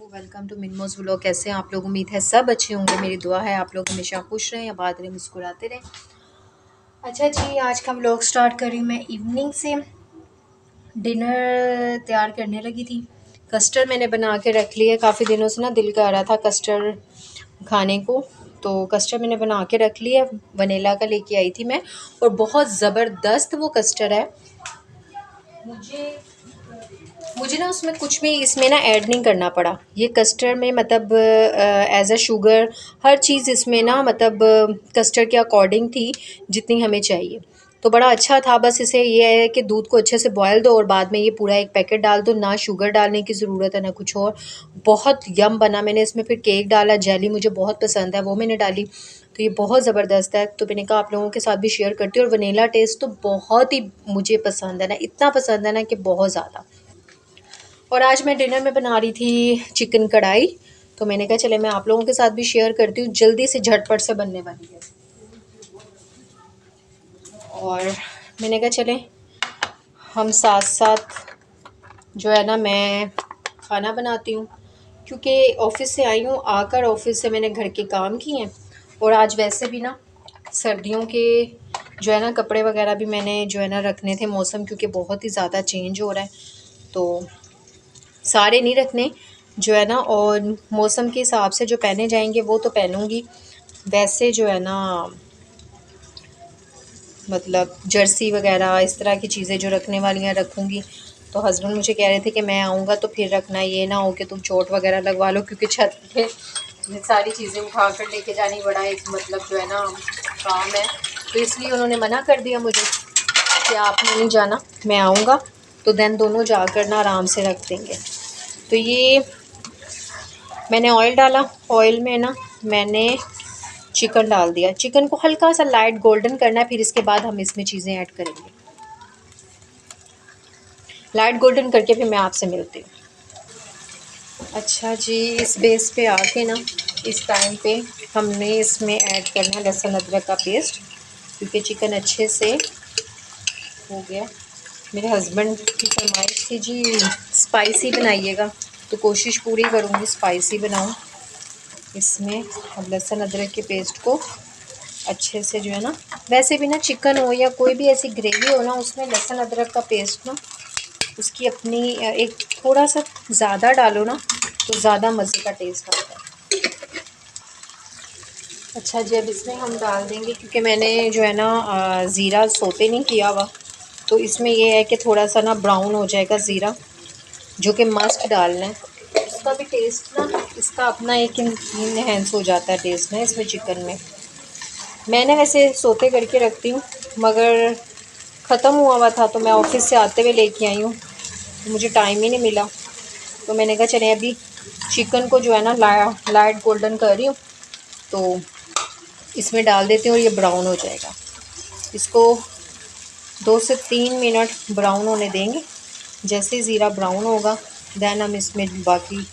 Welcome to मिनमोज vlog. कैसे हैं आप लोग? उम्मीद है सब अच्छे होंगे। मेरी दुआ है आप लोग हमेशा खुश रहें, आबाद रहें, मुस्कुराते रहें। अच्छा जी, आज का व्लॉग स्टार्ट कर रही हूँ मैं इवनिंग से। डिनर तैयार करने लगी थी। कस्टर्ड मैंने बना के रख लिया। काफ़ी दिनों से ना दिल कर रहा था कस्टर्ड खाने को, तो कस्टर्ड मैंने बना के रख लिया। वनीला का लेके आई थी मैं, और बहुत ज़बरदस्त वो कस्टर्ड है। मुझे ना उसमें कुछ भी इसमें ना ऐड नहीं करना पड़ा। ये कस्टर्ड में मतलब एज अ शुगर हर चीज़ इसमें ना मतलब कस्टर्ड के अकॉर्डिंग थी जितनी हमें चाहिए, तो बड़ा अच्छा था। बस इसे ये है कि दूध को अच्छे से बॉयल दो और बाद में ये पूरा एक पैकेट डाल दो। ना शुगर डालने की ज़रूरत है ना कुछ और। बहुत यम बना। मैंने इसमें फिर केक डाला, जेली मुझे बहुत पसंद है वो मैंने डाली, तो ये बहुत ज़बरदस्त है। तो मैंने कहा आप लोगों के साथ भी शेयर करती हूँ। और वनीला टेस्ट तो बहुत ही मुझे पसंद है ना, इतना पसंद है ना कि बहुत ज़्यादा। और आज मैं डिनर में बना रही थी चिकन कढ़ाई, तो मैंने कहा चले मैं आप लोगों के साथ भी शेयर करती हूँ। जल्दी से झटपट से बनने वाली है, और मैंने कहा चले हम साथ साथ जो है ना मैं खाना बनाती हूँ, क्योंकि ऑफ़िस से आई हूँ। आकर ऑफ़िस से मैंने घर के काम किए हैं, और आज वैसे भी ना सर्दियों के जो है ना कपड़े वगैरह भी मैंने जो है ना रखने थे। मौसम क्योंकि बहुत ही ज़्यादा चेंज हो रहा है, तो सारे नहीं रखने जो है ना, और मौसम के हिसाब से जो पहने जाएंगे वो तो पहनूंगी। वैसे जो है ना मतलब जर्सी वगैरह इस तरह की चीज़ें जो रखने वाली हैं रखूँगी। तो हस्बैंड मुझे कह रहे थे कि मैं आऊँगा तो फिर रखना, ये ना हो कि तुम चोट वगैरह लगवा लो, क्योंकि छत पे ये सारी चीज़ें उठा कर लेके जानी बड़ा एक मतलब जो है ना काम है। तो इसलिए उन्होंने मना कर दिया मुझे कि आपने नहीं जाना, मैं आऊँगा तो देन दोनों जाकर ना आराम से रख देंगे। तो ये मैंने ऑयल डाला। ऑयल में ना मैंने चिकन डाल दिया। चिकन को हल्का सा लाइट गोल्डन करना है, फिर इसके बाद हम इसमें चीज़ें ऐड करेंगे। लाइट गोल्डन करके फिर मैं आपसे मिलती हूँ। अच्छा जी, इस बेस पे आके ना इस टाइम पे हमने इसमें ऐड करना है लहसुन अदरक का पेस्ट, क्योंकि चिकन अच्छे से हो गया। मेरे हस्बैंड की फरमाइश थी जी स्पाइसी बनाइएगा, तो कोशिश पूरी करूँगी स्पाइसी बनाऊँ। इसमें अब लहसुन अदरक के पेस्ट को अच्छे से जो है ना, वैसे भी ना चिकन हो या कोई भी ऐसी ग्रेवी हो ना, उसमें लहसुन अदरक का पेस्ट ना उसकी अपनी एक थोड़ा सा ज़्यादा डालो ना तो ज़्यादा मज़े का टेस्ट आता है। अच्छा जी, अब इसमें हम डाल देंगे, क्योंकि मैंने जो है ना ज़ीरा सोते नहीं किया हुआ, तो इसमें ये है कि थोड़ा सा ना ब्राउन हो जाएगा ज़ीरा, जो कि मस्ट डालना है। उसका भी टेस्ट ना इसका अपना एक इनहेंस हो जाता है टेस्ट ना इसमें चिकन में। मैंने वैसे सोते करके रखती हूँ, मगर ख़त्म हुआ था तो मैं ऑफ़िस से आते हुए लेके आई हूँ, तो मुझे टाइम ही नहीं मिला। तो मैंने कहा चले अभी चिकन को जो है ना लाइट गोल्डन कर रही हूँ, तो इसमें डाल देती हूँ और ये ब्राउन हो जाएगा। इसको 2 से 3 मिनट ब्राउन होने देंगे। जैसे ज़ीरा ब्राउन होगा दैन हम इसमें बाकी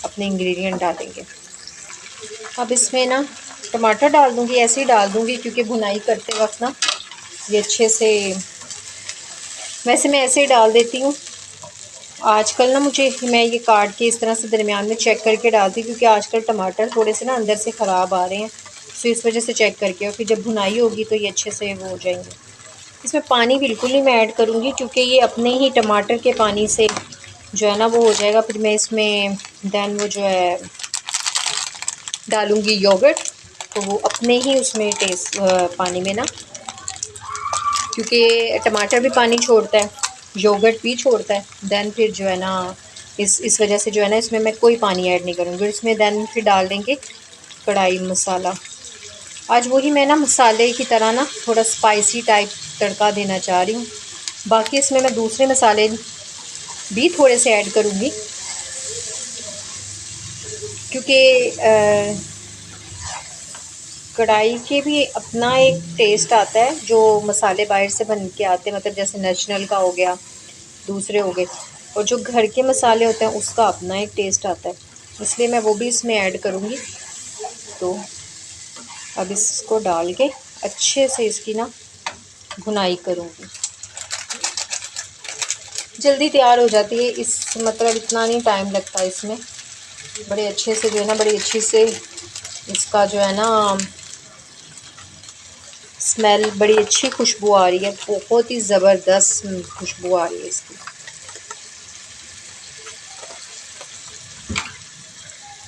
अपने इंग्रेडिएंट डालेंगे। अब इसमें ना टमाटर डाल दूँगी, ऐसे ही डाल दूँगी क्योंकि भुनाई करते वक्त ना ये अच्छे से, वैसे मैं ऐसे ही डाल देती हूँ। आजकल ना मैं ये काट के इस तरह से दरमियान में चेक करके डालती हूँ, क्योंकि आजकल टमाटर थोड़े से ना अंदर से ख़राब आ रहे हैं, तो इस वजह से चेक करके, और फिर जब भुनाई होगी तो ये अच्छे से वो हो जाएंगे। इसमें पानी बिल्कुल नहीं मैं ऐड करूँगी, क्योंकि ये अपने ही टमाटर के पानी से जो है ना वो हो जाएगा। फिर मैं इसमें दैन वो जो है डालूँगी योगर्ट, तो वो अपने ही उसमें टेस्ट पानी में ना, क्योंकि टमाटर भी पानी छोड़ता है, योगर्ट भी छोड़ता है। दैन फिर जो है ना इस वजह से जो है ना इसमें मैं कोई पानी ऐड नहीं करूँगी। इसमें दैन फिर डाल देंगे कढ़ाई मसाला। आज वही मैं ना मसाले की तरह ना थोड़ा स्पाइसी टाइप तड़का देना चाह रही हूँ। बाकी इसमें मैं दूसरे मसाले भी थोड़े से ऐड करूँगी, क्योंकि कढ़ाई के भी अपना एक टेस्ट आता है। जो मसाले बाहर से बन के आते हैं, मतलब जैसे नेशनल का हो गया, दूसरे हो गए, और जो घर के मसाले होते हैं उसका अपना एक टेस्ट आता है, इसलिए मैं वो भी इसमें ऐड करूँगी। तो अब इसको डाल के अच्छे से इसकी ना भुनाई करूँगी। जल्दी तैयार हो जाती है। इस मतलब इतना नहीं टाइम लगता इसमें। बड़े अच्छे से जो है ना, बड़ी अच्छी से इसका जो है ना स्मेल, बड़ी अच्छी खुशबू आ रही है, बहुत ही ज़बरदस्त खुशबू आ रही है इसकी।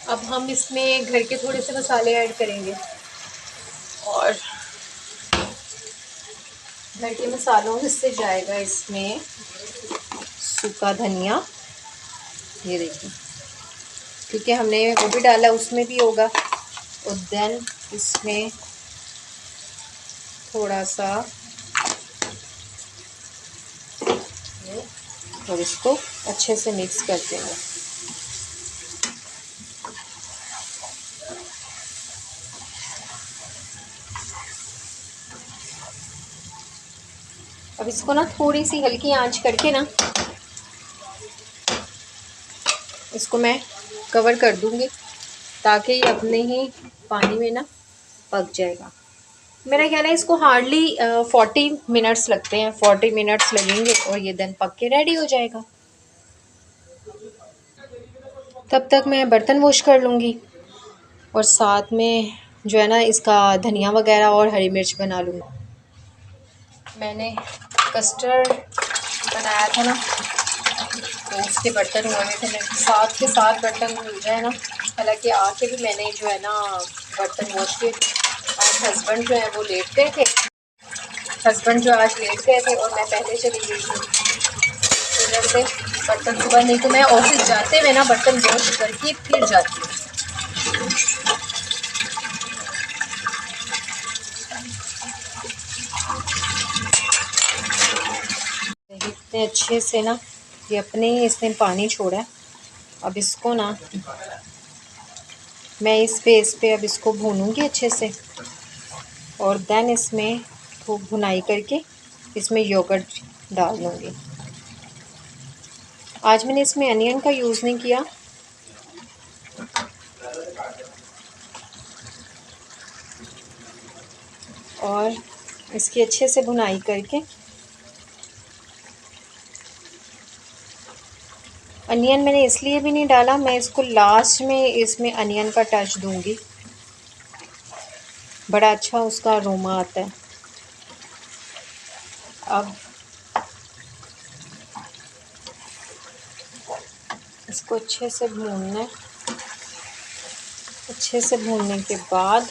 अब हम इसमें घर के थोड़े से मसाले ऐड करेंगे और घर के मसालों से जाएगा इसमें सूखा धनिया, ये देखिए, क्योंकि हमने वो भी डाला, उसमें भी होगा। और देन इसमें थोड़ा सा और इसको अच्छे से मिक्स कर देंगे। अब इसको ना थोड़ी सी हल्की आंच करके ना इसको मैं कवर कर दूंगी, ताकि ये अपने ही पानी में ना पक जाएगा। मेरा ख्याल है इसको हार्डली 40 मिनट्स लगते हैं, 40 मिनट्स लगेंगे और ये देन पक के रेडी हो जाएगा। तब तक मैं बर्तन वॉश कर लूँगी और साथ में जो है ना इसका धनिया वगैरह और हरी मिर्च बना लूँगी। मैंने कस्टर्ड बनाया था ना, तो उसके बर्तन हुए थे, मेरे साथ के साथ बर्तन हो जाए ना। हालांकि आके भी मैंने जो है ना बर्तन वॉश किए। आज हस्बैंड जो है वो लेट गए थे, हस्बैंड जो आज लेट गए थे और मैं पहले चली गई थी। इधर से बर्तन सुबह, नहीं तो मैं ऑफिस जाते हुए ना बर्तन वॉश करके फिर जाती हूँ। इतने अच्छे से ना ये अपने ही इसने पानी छोड़ा है। अब इसको ना मैं इस बेस पे अब इसको भूनूंगी अच्छे से और देन इसमें खूब भुनाई करके इसमें योगर्ट डाल दूँगी। आज मैंने इसमें अनियन का यूज़ नहीं किया। और इसकी अच्छे से भुनाई करके अनियन मैंने इसलिए भी नहीं डाला, मैं इसको लास्ट में इसमें अनियन का टच दूंगी, बड़ा अच्छा उसका अरोमा आता है। अब इसको अच्छे से भूनना है। अच्छे से भूनने के बाद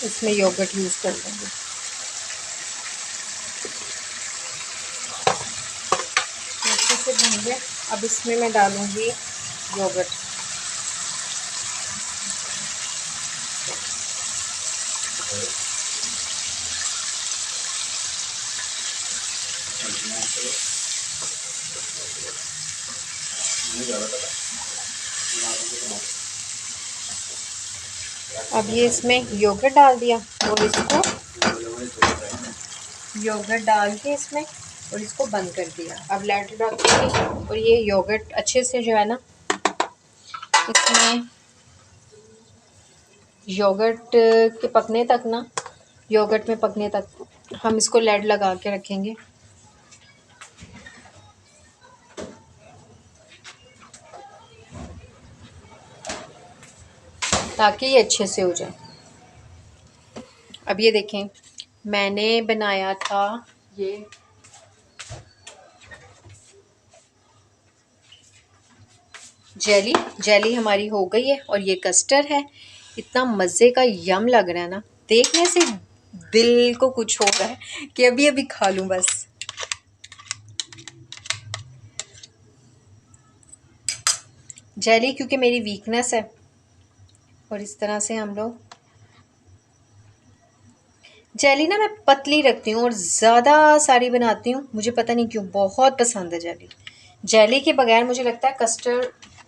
इसमें योगर्ट यूज़ कर देंगे। अच्छे से भून गया। अब इसमें मैं डालूँगी योगर्ट। अब ये इसमें योगर्ट डाल दिया और इसको योगर्ट डाल के इसमें और इसको बंद कर दिया। अब लैट रख के और ये योगर्ट अच्छे से जो है ना इसमें योगर्ट के पकने तक ना, योगर्ट में पकने तक हम इसको लैड लगा के रखेंगे। ताकि ये अच्छे से हो जाए। अब ये देखें, मैंने बनाया था ये जेली हमारी हो गई है और ये कस्टर्ड है। इतना मज़े का यम लग रहा है ना, देखने से दिल को कुछ हो रहा है कि अभी अभी खा लूँ बस। जेली क्योंकि मेरी वीकनेस है और इस तरह से हम लोग जेली ना मैं पतली रखती हूँ और ज़्यादा सारी बनाती हूँ। मुझे पता नहीं क्यों बहुत पसंद है जेली। जेली के बगैर मुझे लगता है कस्टर्ड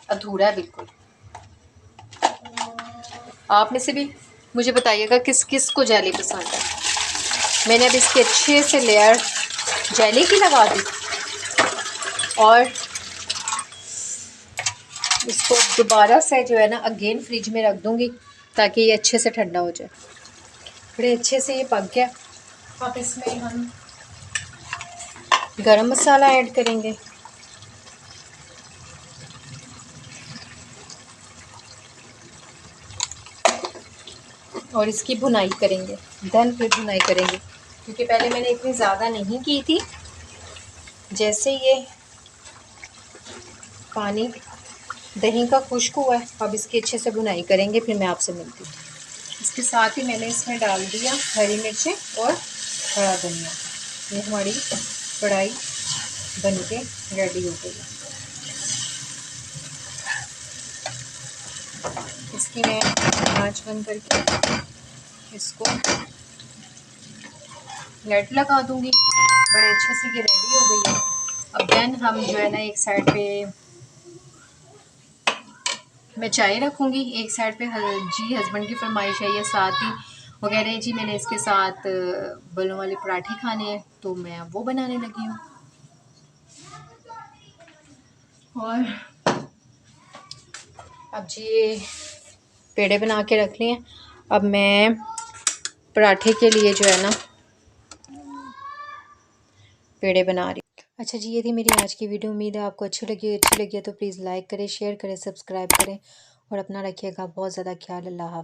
अधूरा है बिल्कुल। आप में से भी मुझे बताइएगा किस किस को जेली पसंद है। मैंने अब इसकी अच्छे से लेयर जेली की लगा दी और इसको दोबारा से जो है ना अगेन फ्रिज में रख दूँगी ताकि ये अच्छे से ठंडा हो जाए। बड़े अच्छे से ये पक गया। अब इसमें हम गरम मसाला ऐड करेंगे। और इसकी भुनाई करेंगे, देन फिर भुनाई करेंगे, क्योंकि पहले मैंने इतनी ज़्यादा नहीं की थी। जैसे ये पानी दही का खुश्क हुआ है, अब इसकी अच्छे से भुनाई करेंगे, फिर मैं आपसे मिलती हूँ। इसके साथ ही मैंने इसमें डाल दिया हरी मिर्चें और हरा धनिया। ये हमारी कढ़ाई बन के रेडी हो गई। इसकी मैं आँच बंद करके इसको लाइट लगा दूंगी। बड़े अच्छे से ये रेडी हो गई है। अब देन हम जो है ना एक साइड पे मैं चाय रखूँगी, एक साइड पे जी हस्बैंड की फरमाइश है ये साथ ही वो कह रहे हैं जी मैंने इसके साथ बलों वाले पराठे खाने हैं, तो मैं वो बनाने लगी हूँ। और अब जी पेड़े बना के रख लिए हैं। अब मैं पराठे के लिए जो है ना पेड़े बना रही हूँ। अच्छा जी, ये थी मेरी आज की वीडियो। उम्मीद है आपको अच्छी लगी है तो प्लीज़ लाइक करें, शेयर करें, सब्सक्राइब करें और अपना रखिएगा बहुत ज़्यादा ख्याल। अल्लाह हाफ़िज़।